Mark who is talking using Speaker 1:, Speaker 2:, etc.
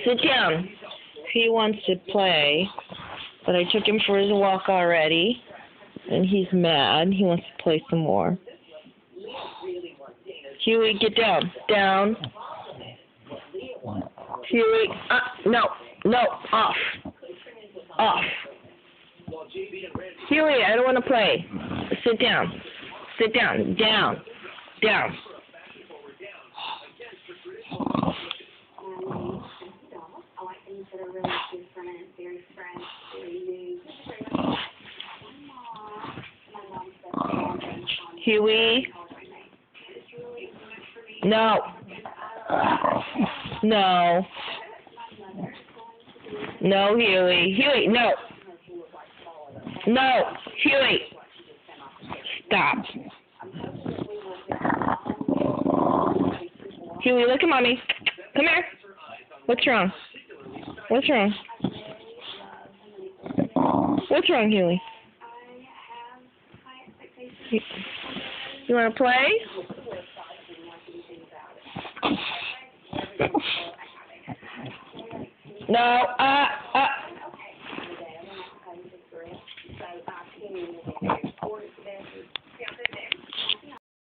Speaker 1: Sit down. He wants to play, but I took him for his walk already, and he's mad. He wants to play some more. Huey, get down. Down. Huey, no, off. Off. Huey, I don't want to play. Sit down. Sit down. Down. Down. Huey. No. No. No, Huey. Huey, no. No, Huey. Stop. Huey, look at Mommy. Come here. What's wrong? What's wrong? What's wrong, Huey? You want to play? No,